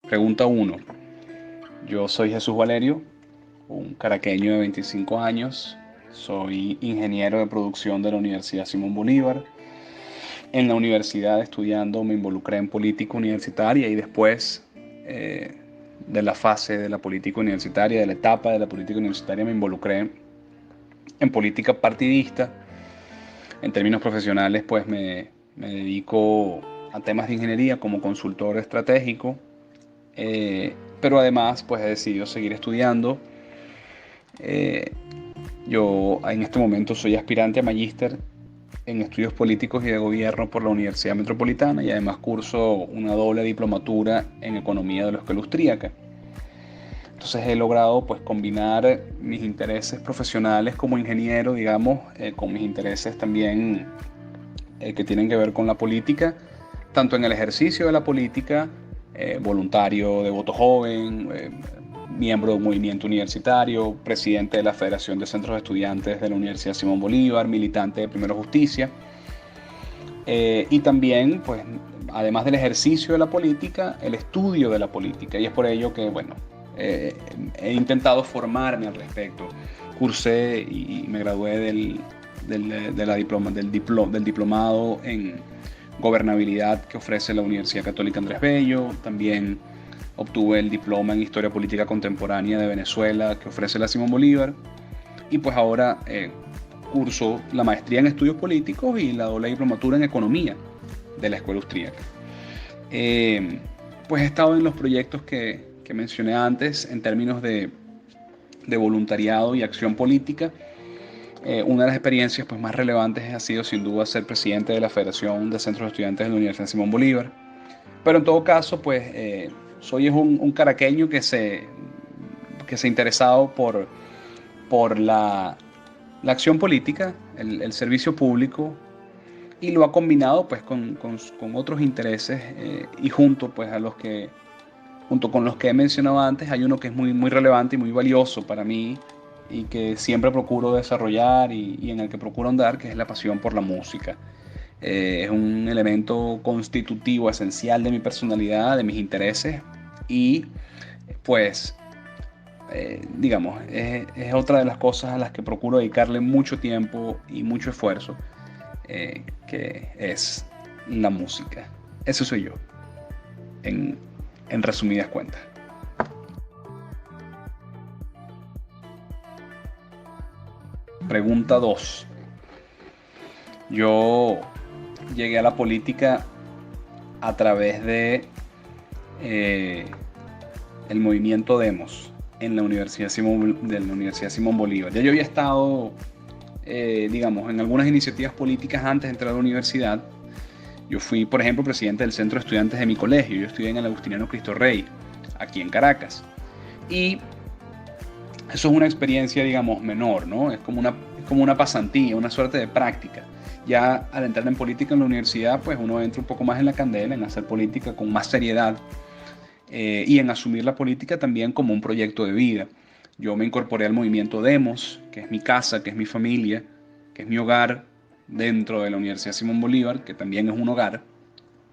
Pregunta 1. Yo soy Jesús Valerio, un caraqueño de 25 años. Soy ingeniero de producción de la Universidad Simón Bolívar. En la universidad estudiando me involucré en política universitaria y después de la fase de la política universitaria, de la etapa de la política universitaria, me involucré en política partidista. En términos profesionales, pues me dedico a temas de ingeniería como consultor estratégico. Pero además pues he decidido seguir estudiando. Eh, yo en este momento soy aspirante a magíster en estudios políticos y de gobierno por la Universidad Metropolitana y además curso una doble diplomatura en economía de la Escuela Austríaca. Entonces he logrado pues combinar mis intereses profesionales como ingeniero, digamos, con mis intereses también que tienen que ver con la política, tanto en el ejercicio de la política, voluntario de Voto Joven, miembro de un movimiento universitario, presidente de la Federación de Centros de Estudiantes de la Universidad Simón Bolívar, militante de Primero Justicia, y también, pues, además del ejercicio de la política, el estudio de la política, y es por ello que, bueno, he intentado formarme al respecto. Cursé y me gradué del diplomado en gobernabilidad que ofrece la Universidad Católica Andrés Bello. También obtuve el diploma en Historia Política Contemporánea de Venezuela que ofrece la Simón Bolívar. Y pues ahora curso la maestría en Estudios Políticos y la doble diplomatura en Economía de la Escuela Austríaca. Pues he estado en los proyectos que mencioné antes en términos de voluntariado y acción política. Una de las experiencias pues, más relevantes ha sido sin duda ser presidente de la Federación de Centros de Estudiantes de la Universidad Simón Bolívar. Pero en todo caso, pues soy un caraqueño que se ha interesado por la acción política, el servicio público, y lo ha combinado pues, con otros intereses y junto con los que he mencionado antes, hay uno que es muy relevante y muy valioso para mí y que siempre procuro desarrollar y en el que procuro andar, que es la pasión por la música. Es un elemento constitutivo, esencial de mi personalidad, de mis intereses y pues, digamos, es otra de las cosas a las que procuro dedicarle mucho tiempo y mucho esfuerzo, que es la música. Eso soy yo, en resumidas cuentas. Pregunta 2. Yo llegué a la política a través de el movimiento Demos en la Universidad Simón Bolívar. Ya yo había estado, digamos, en algunas iniciativas políticas antes de entrar a la universidad. Yo fui, por ejemplo, presidente del centro de estudiantes de mi colegio. Yo estudié en el Agustiniano Cristo Rey, aquí en Caracas. Y eso es una experiencia, digamos, menor, ¿no? Es como una pasantía, una suerte de práctica. Ya al entrar en política en la universidad, pues uno entra un poco más en la candela, en hacer política con más seriedad y en asumir la política también como un proyecto de vida. Yo me incorporé al movimiento Demos, que es mi casa, que es mi familia, que es mi hogar dentro de la Universidad Simón Bolívar, que también es un hogar,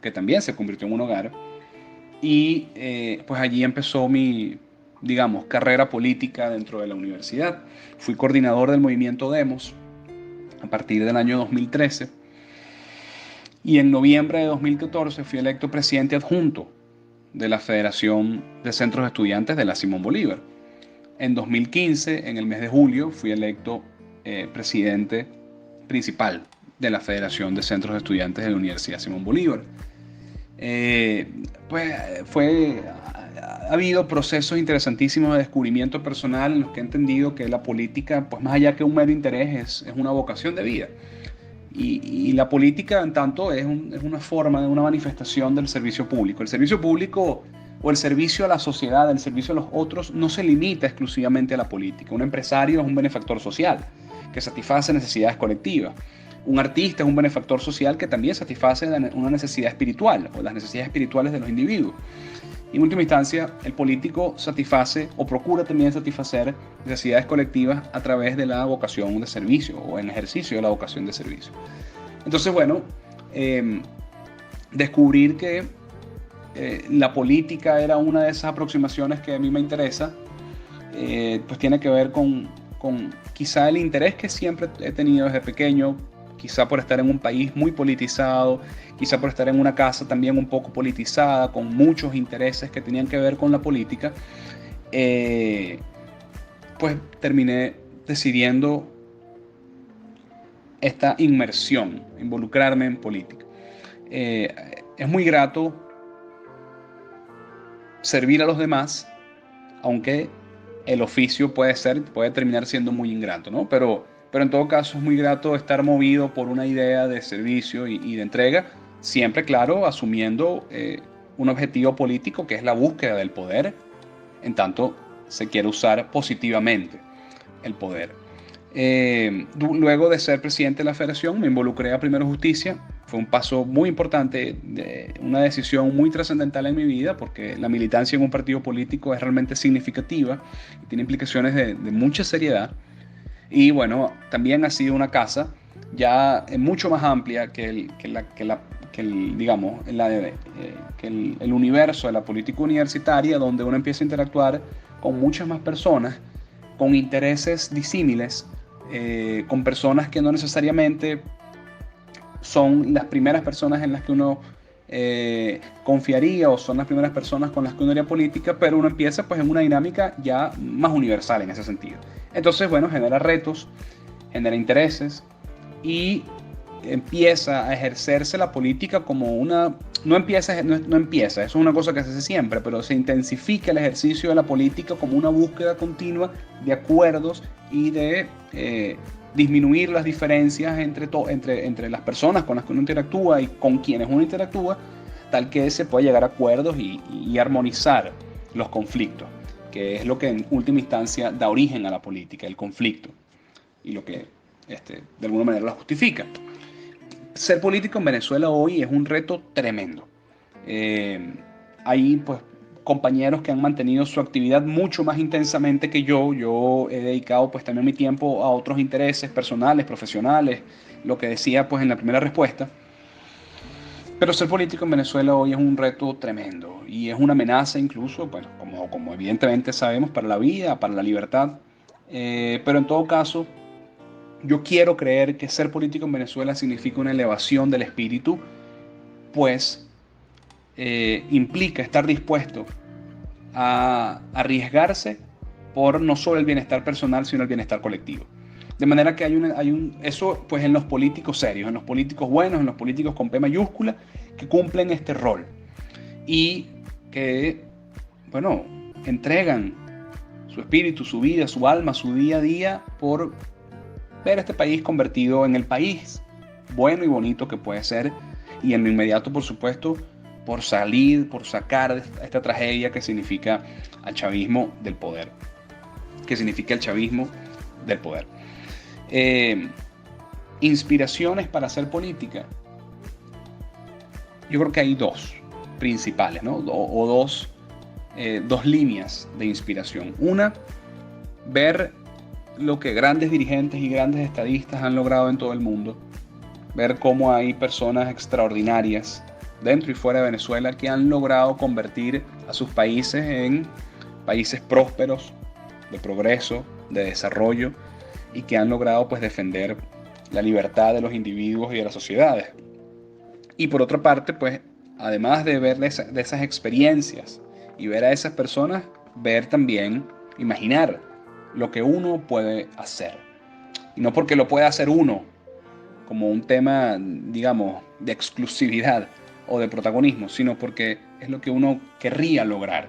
que también se convirtió en un hogar. Y pues allí empezó mi, digamos, carrera política dentro de la universidad. Fui coordinador del movimiento Demos a partir del año 2013 y en noviembre de 2014 fui electo presidente adjunto de la Federación de Centros de Estudiantes de la Simón Bolívar. En 2015, en el mes de julio, fui electo presidente principal de la Federación de Centros de Estudiantes de la Universidad Simón Bolívar. Pues ha habido procesos interesantísimos de descubrimiento personal en los que he entendido que la política, pues más allá que un mero interés, es una vocación de vida. Y la política, en tanto, es una forma, una manifestación del servicio público. El servicio público o el servicio a la sociedad, el servicio a los otros, no se limita exclusivamente a la política. Un empresario es un benefactor social que satisface necesidades colectivas. Un artista es un benefactor social que también satisface una necesidad espiritual o las necesidades espirituales de los individuos. Y en última instancia, el político satisface o procura también satisfacer necesidades colectivas a través de la vocación de servicio o en el ejercicio de la vocación de servicio. Entonces, bueno, descubrir que la política era una de esas aproximaciones que a mí me interesa, pues tiene que ver con quizá el interés que siempre he tenido desde pequeño, quizá por estar en un país muy politizado, quizá por estar en una casa también un poco politizada, con muchos intereses que tenían que ver con la política, pues terminé decidiendo esta inmersión, involucrarme en política. Es muy grato servir a los demás, aunque el oficio puede terminar siendo muy ingrato, ¿no? Pero en todo caso es muy grato estar movido por una idea de servicio y de entrega, siempre, claro, asumiendo un objetivo político que es la búsqueda del poder, en tanto se quiere usar positivamente el poder. Luego de ser presidente de la federación, me involucré a Primero Justicia. Fue un paso muy importante, una decisión muy trascendental en mi vida, porque la militancia en un partido político es realmente significativa y tiene implicaciones de mucha seriedad. Y bueno, también ha sido una casa ya mucho más amplia que el universo de la política universitaria, donde uno empieza a interactuar con muchas más personas, con intereses disímiles, con personas que no necesariamente son las primeras personas en las que uno confiaría, o son las primeras personas con las que uno haría política, pero uno empieza pues en una dinámica ya más universal en ese sentido. Entonces, bueno, genera retos, genera intereses y empieza a ejercerse la política como una... No empieza, eso es una cosa que se hace siempre, pero se intensifica el ejercicio de la política como una búsqueda continua de acuerdos y de disminuir las diferencias entre las personas con las que uno interactúa y con quienes uno interactúa, tal que se pueda llegar a acuerdos y armonizar los conflictos, que es lo que en última instancia da origen a la política, el conflicto, y lo que de alguna manera la justifica. Ser político en Venezuela hoy es un reto tremendo. Hay pues compañeros que han mantenido su actividad mucho más intensamente que yo. Yo he dedicado pues también mi tiempo a otros intereses personales, profesionales, lo que decía pues en la primera respuesta. Pero ser político en Venezuela hoy es un reto tremendo y es una amenaza incluso, bueno, como evidentemente sabemos, para la vida, para la libertad. Pero en todo caso, yo quiero creer que ser político en Venezuela significa una elevación del espíritu, pues implica estar dispuesto a arriesgarse por no solo el bienestar personal, sino el bienestar colectivo. De manera que eso pues en los políticos serios, en los políticos buenos, en los políticos con P mayúscula, que cumplen este rol y que, bueno, entregan su espíritu, su vida, su alma, su día a día por ver este país convertido en el país bueno y bonito que puede ser, y en lo inmediato, por supuesto, por sacar esta tragedia que significa el chavismo del poder, Inspiraciones para hacer política. Yo creo que hay dos principales, ¿no? Dos líneas de inspiración. Una, ver lo que grandes dirigentes y grandes estadistas han logrado en todo el mundo, ver cómo hay personas extraordinarias dentro y fuera de Venezuela que han logrado convertir a sus países en países prósperos, de progreso, de desarrollo, y que han logrado pues defender la libertad de los individuos y de las sociedades. Y por otra parte, pues además de ver de esas experiencias y ver a esas personas, ver también, imaginar lo que uno puede hacer. Y no porque lo pueda hacer uno como un tema, digamos, de exclusividad o de protagonismo, sino porque es lo que uno querría lograr.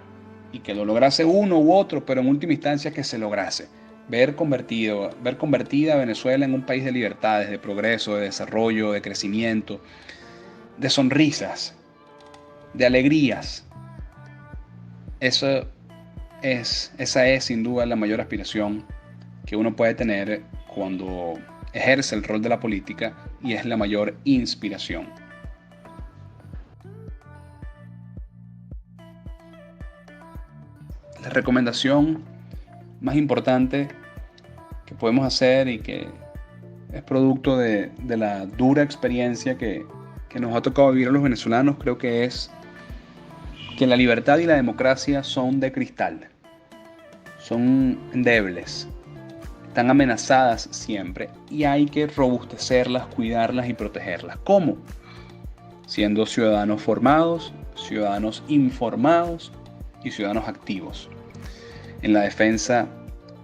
Y que lo lograse uno u otro, pero en última instancia que se lograse. Ver convertida a Venezuela en un país de libertades, de progreso, de desarrollo, de crecimiento, de sonrisas, de alegrías. Esa es sin duda la mayor aspiración que uno puede tener cuando ejerce el rol de la política, y es la mayor inspiración. La recomendación más importante que podemos hacer, y que es producto de la dura experiencia que nos ha tocado vivir a los venezolanos, creo que es que la libertad y la democracia son de cristal, son endebles, están amenazadas siempre y hay que robustecerlas, cuidarlas y protegerlas. ¿Cómo? Siendo ciudadanos formados, ciudadanos informados y ciudadanos activos en la defensa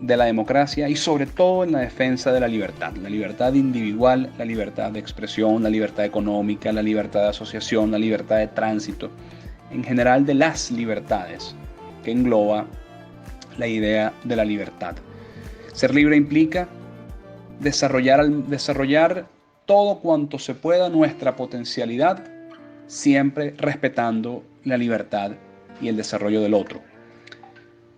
de la democracia y sobre todo en la defensa de la libertad individual, la libertad de expresión, la libertad económica, la libertad de asociación, la libertad de tránsito, en general de las libertades que engloba la idea de la libertad. Ser libre implica desarrollar todo cuanto se pueda nuestra potencialidad, siempre respetando la libertad y el desarrollo del otro.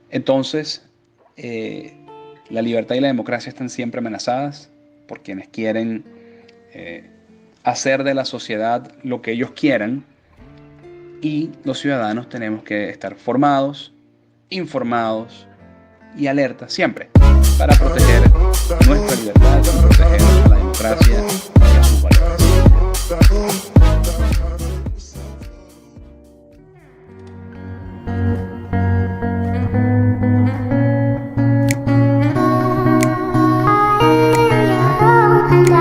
Entonces, la libertad y la democracia están siempre amenazadas por quienes quieren hacer de la sociedad lo que ellos quieran, y los ciudadanos tenemos que estar formados, informados y alertas siempre para proteger nuestra libertad y proteger a la democracia